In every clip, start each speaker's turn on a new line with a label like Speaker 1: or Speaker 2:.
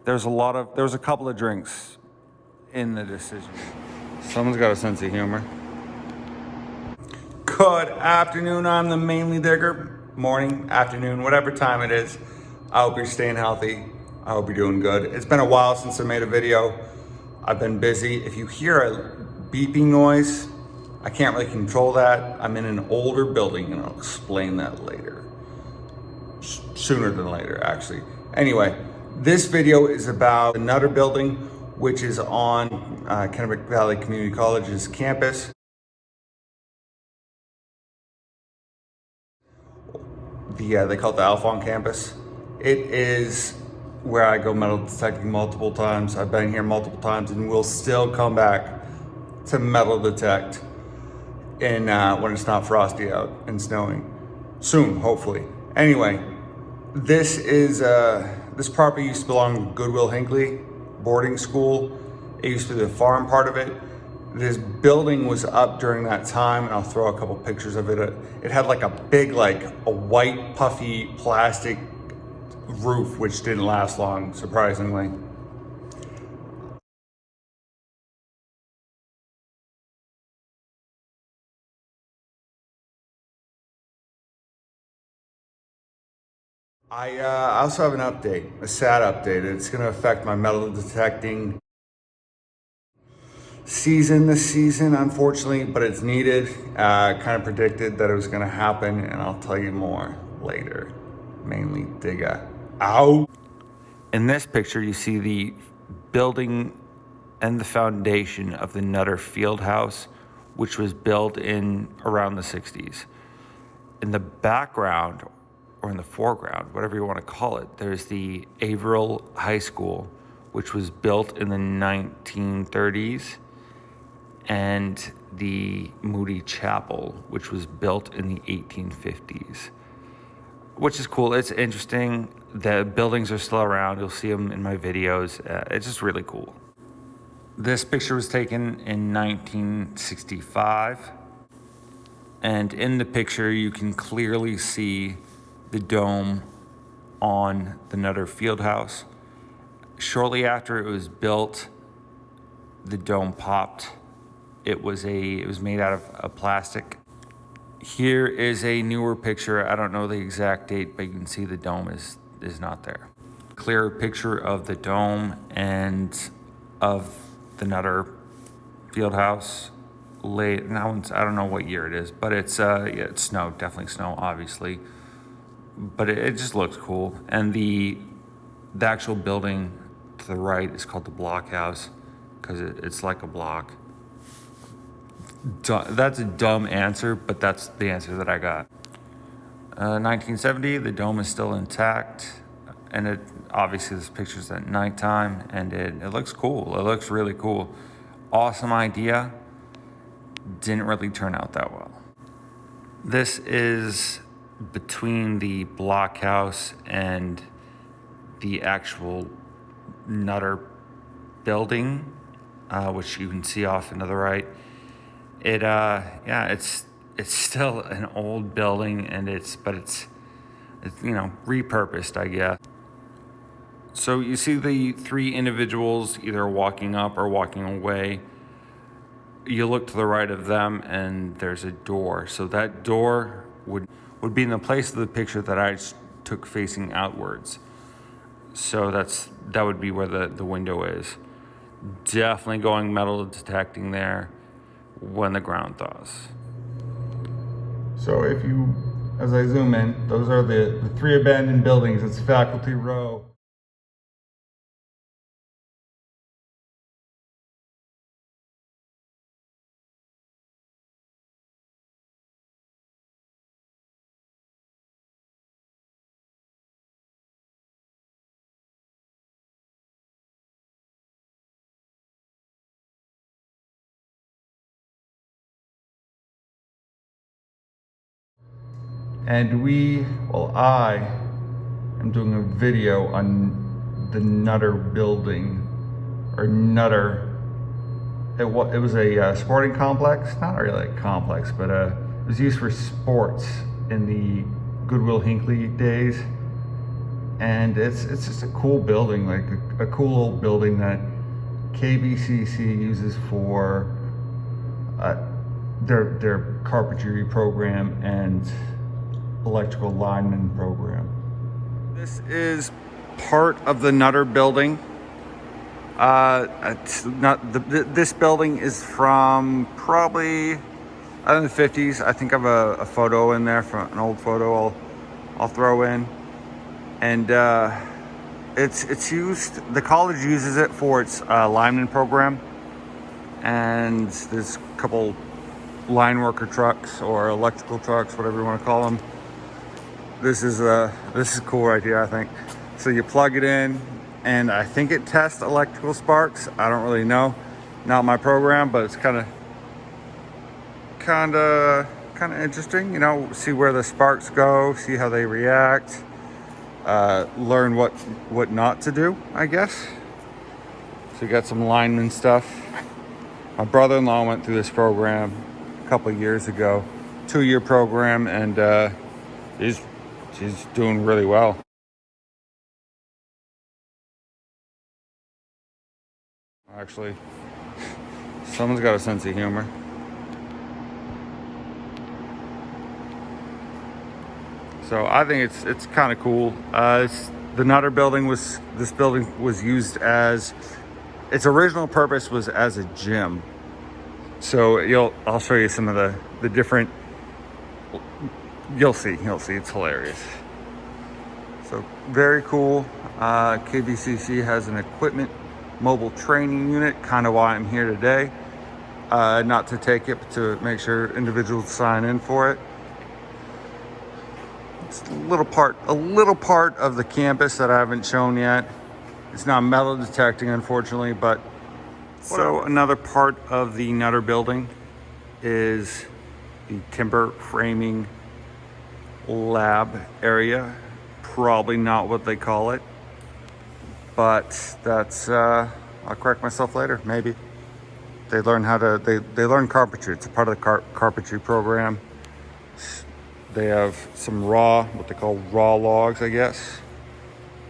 Speaker 1: there was a couple of drinks in the decision. Someone's got a sense of humor. Good afternoon, I'm the Mainly Digger. Morning, afternoon, whatever time it is. I hope you're staying healthy. I hope you're doing good. It's been a while since I made a video. I've been busy. If you hear a beeping noise, I can't really control that. I'm in an older building and I'll explain that later. Sooner than later, actually. Anyway, this video is about the Nutter building, which is on Kennebec Valley Community College's campus. They call it the Alfond campus. It is where I go metal detecting multiple times. I've been here multiple times and will still come back to metal detect in, when it's not frosty out and snowing. Soon, hopefully. Anyway, this property used to belong to Goodwill Hinckley boarding school. It used to be the farm part of it. This building was up during that time, and I'll throw a couple pictures of it. It had like a big, like a white puffy plastic roof, which didn't last long, surprisingly. I also have an update, a sad update. It's going to affect my metal detecting season this season, unfortunately, but it's needed. Kind of predicted that it was going to happen, and I'll tell you more later. Mainly Digger out. In this picture, you see the building and the foundation of the Nutter Field House, which was built in around the 60s. In the background, or in the foreground, whatever you want to call it, there's the Averill High School, which was built in the 1930s, and the Moody Chapel, which was built in the 1850s, which is cool. It's interesting. The buildings are still around. You'll see them in my videos. It's just really cool. This picture was taken in 1965, and in the picture you can clearly see the dome on the Nutter Field House. Shortly after it was built, the dome popped. It was made out of a plastic. Here is a newer picture. I don't know the exact date, but you can see the dome is not there. Clear picture of the dome and of the Nutter Field House. I don't know what year it is, but it's it's snow, definitely snow, obviously. But it just looks cool. And the actual building to the right is called the Block House because it's like a block. That's a dumb answer, but that's the answer that I got. 1970, the dome is still intact, and obviously this picture's at nighttime, and it looks cool. It looks really cool. Awesome idea. Didn't really turn out that well. This is between the Block House and the actual Nutter building, which you can see off into the right. It's still an old building, and it's repurposed, I guess. So you see the three individuals either walking up or walking away. You look to the right of them, and there's a door. So that door would be in the place of the picture that I took facing outwards. So that would be where the window is. Definitely going metal detecting there when the ground thaws. So as I zoom in, those are the three abandoned buildings. It's Faculty Row. And I am doing a video on the Nutter building, or Nutter. It was a sporting complex, not really a complex, but it was used for sports in the Goodwill Hinckley days. And it's just a cool building, like a cool old building that KBCC uses for their carpentry program and electrical lineman program. This is part of the Nutter building. This building is from probably, I don't know, the 50s. I think I have a photo in there, from an old photo I'll throw in. And it's used, the college uses it for its lineman program. And there's a couple line worker trucks or electrical trucks, whatever you want to call them. This is a cool idea, I think. So you plug it in, and I think it tests electrical sparks. I don't really know, not my program, but it's kind of interesting. You know, see where the sparks go, see how they react, learn what not to do, I guess. So you got some lineman stuff. My brother-in-law went through this program a couple of years ago, 2-year program, and he's doing really well. Actually, someone's got a sense of humor. So I think it's kind of cool. The Nutter building was used as, its original purpose was as a gym. So I'll show you some of the different. You'll see. It's hilarious. So very cool. KBCC has an equipment mobile training unit, kind of why I'm here today. Not to take it, but to make sure individuals sign in for it. It's a little part of the campus that I haven't shown yet. It's not metal detecting, unfortunately, but so another part of the Nutter building is the timber framing lab area. Probably not what they call it, but that's I'll correct myself later. Maybe they learn they learn carpentry. It's a part of the carpentry program. They have some what they call raw logs, I guess.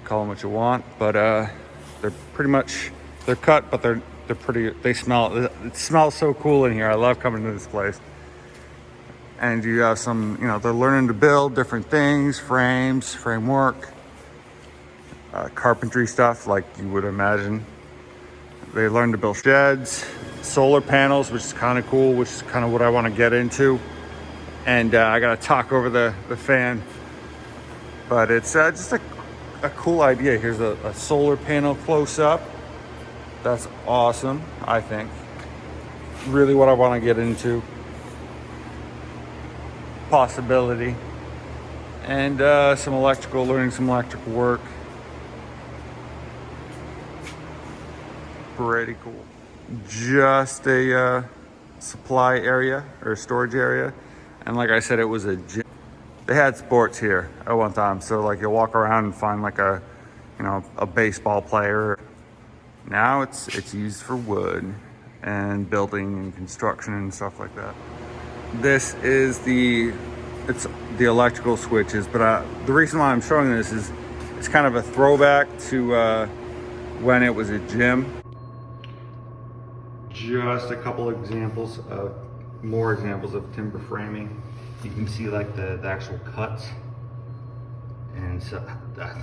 Speaker 1: Call them what you want, but they're pretty much, they're cut, but they're pretty. They smell. It smells so cool in here. I love coming to this place. And you have some, they're learning to build different things, frames, framework, carpentry stuff like you would imagine. They learn to build sheds, solar panels, which is kind of cool, which is kind of what I want to get into. And I got to talk over the fan, but it's just a cool idea. Here's a solar panel close up. That's awesome, I think. Really what I want to get into. Possibility. And learning some electrical work. Pretty cool. Just a supply area or storage area. And like I said, it was a gym. They had sports here at one time. So like you walk around and find like a baseball player. Now it's used for wood and building and construction and stuff like that. This is the electrical switches, but the reason why I'm showing this is it's kind of a throwback to when it was a gym. Just a couple more examples of timber framing. You can see like the actual cuts, and so that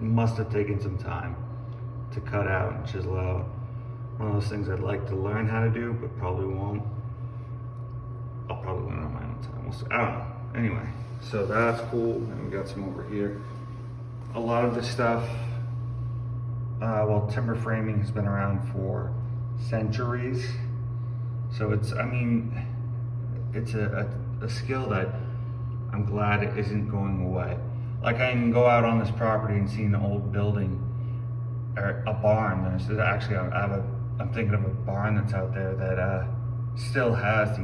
Speaker 1: must have taken some time to cut out and chisel out. One of those things I'd like to learn how to do, but probably won't. I'll probably learn on my own time. We'll see. I don't know. Anyway, so that's cool. And we got some over here. A lot of this stuff, timber framing has been around for centuries. So it's a skill that I'm glad it isn't going away. Like I can go out on this property and see an old building or a barn. There's actually, I'm thinking of a barn that's out there that still has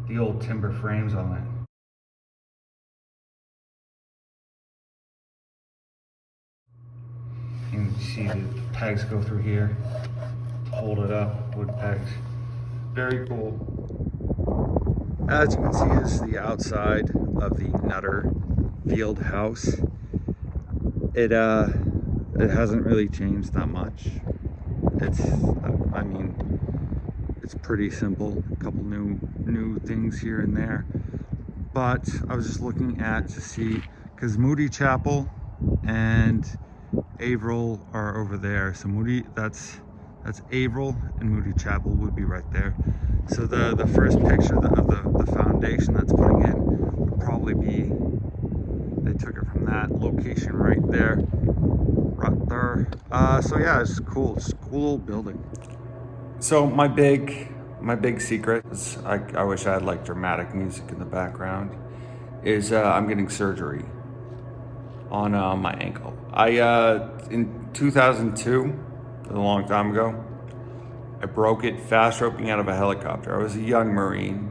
Speaker 1: the old timber frames on it. You can see the pegs go through here to hold it up, wood pegs. Very cool. As you can see, is the outside of the Nutter field house. it hasn't really changed that much. It's, I mean, it's pretty simple. A couple new things here and there. But I was just looking at to see, because Moody Chapel and Averill are over there. So Moody, that's Averill, and Moody Chapel would be right there. So the first picture of the foundation that's putting in would probably be, they took it from that location right there. So yeah, it's cool. It's a cool old building. So my big secret is, I wish I had like dramatic music in the background, is I'm getting surgery on my ankle. In 2002, a long time ago, I broke it fast roping out of a helicopter. I was a young Marine,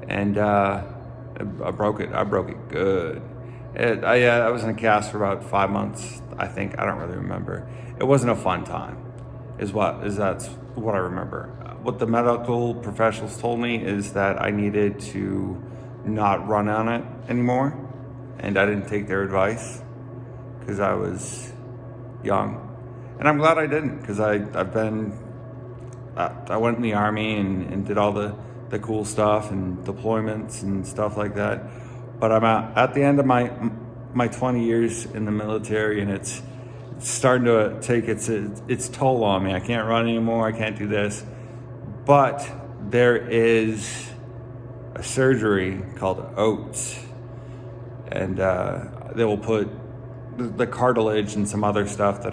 Speaker 1: and I broke it good. I was in a cast for about 5 months, I think. I don't really remember. It wasn't a fun time, that's what I remember. What the medical professionals told me is that I needed to not run on it anymore, and I didn't take their advice because I was young. And I'm glad I didn't, because I went in the Army and did all the cool stuff and deployments and stuff like that. But I'm at the end of my 20 years in the military, and it's starting to take its toll on me. I can't run anymore. I can't do this. But there is a surgery called oats, and they will put the cartilage and some other stuff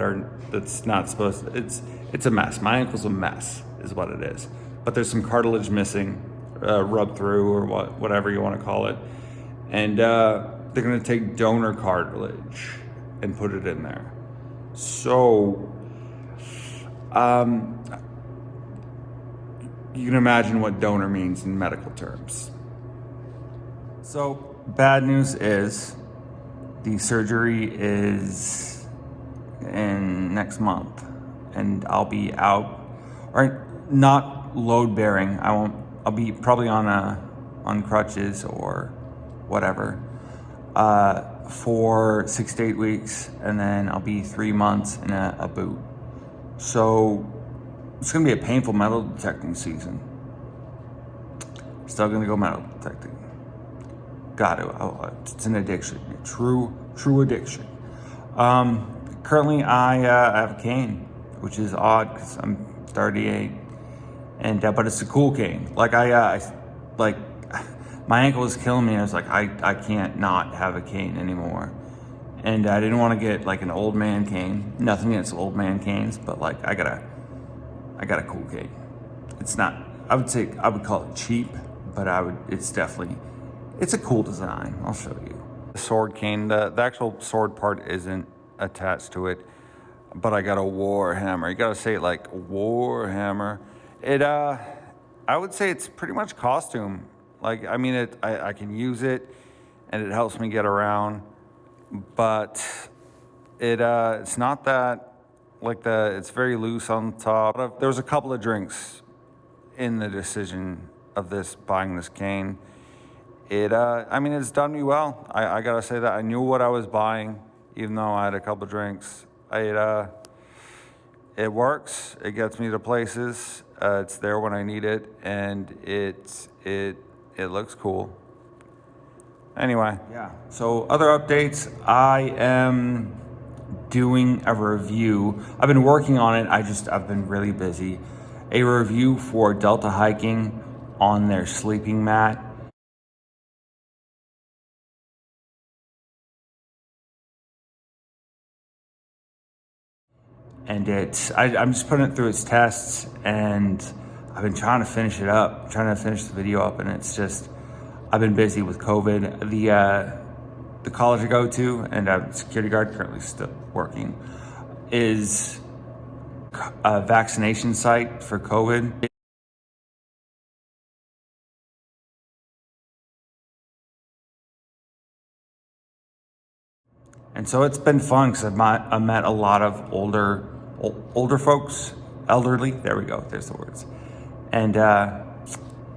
Speaker 1: that's not supposed to. It's a mess. My ankle's a mess, is what it is. But there's some cartilage missing, rubbed through, or whatever you want to call it. And they're going to take donor cartilage and put it in there. So, you can imagine what donor means in medical terms. So, bad news is the surgery is in next month, and I'll be out, or not load bearing. I'll be probably on crutches or whatever, for 6 to 8 weeks, and then I'll be 3 months in a boot. So it's gonna be a painful metal detecting season. Still gonna go metal detecting. It's an addiction, a true addiction. Currently I have a cane, which is odd because I'm 38, and but it's a cool cane. Like my ankle was killing me. I was like, I can't not have a cane anymore. And I didn't want to get like an old man cane. Nothing against old man canes, but like I got a cool cane. It's not, I would call it cheap, but it's a cool design. I'll show you. The sword cane, the actual sword part isn't attached to it, but I got a war hammer. You gotta say it like war hammer. I would say it's pretty much costume. Like, I mean, I can use it, and it helps me get around, but it's not that, like it's very loose on top. There was a couple of drinks in the decision of buying this cane. I mean, it's done me well. I gotta say that I knew what I was buying, even though I had a couple of drinks. It works. It gets me to places. It's there when I need it, and it looks cool. Anyway, yeah. So other updates, I am doing a review. I've been working on it. I've been really busy. A review for Delta Hiking on their sleeping mat. And I'm just putting it through its tests, and I've been trying to finish it up, trying to finish the video up, and it's just, I've been busy with COVID. The college I go to, and I'm security guard, currently still working, is a vaccination site for COVID. And so it's been fun because I've met a lot of older folks, elderly, there we go, there's the words. And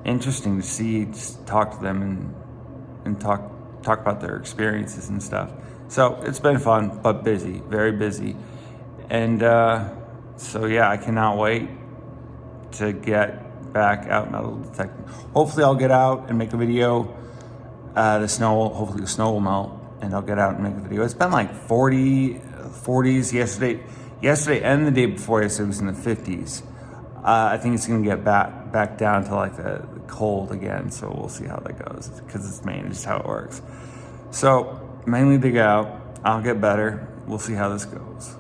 Speaker 1: interesting to see, just talk to them and talk about their experiences and stuff. So it's been fun, but busy, very busy. And so yeah, I cannot wait to get back out metal detecting. Hopefully I'll get out and make a video. Hopefully the snow will melt and I'll get out and make a video. It's been like 40s yesterday and the day before yesterday was in the 50s. I think it's gonna get back down to like the cold again. So we'll see how that goes, because it's Maine, just how it works. So mainly dig out, I'll get better. We'll see how this goes.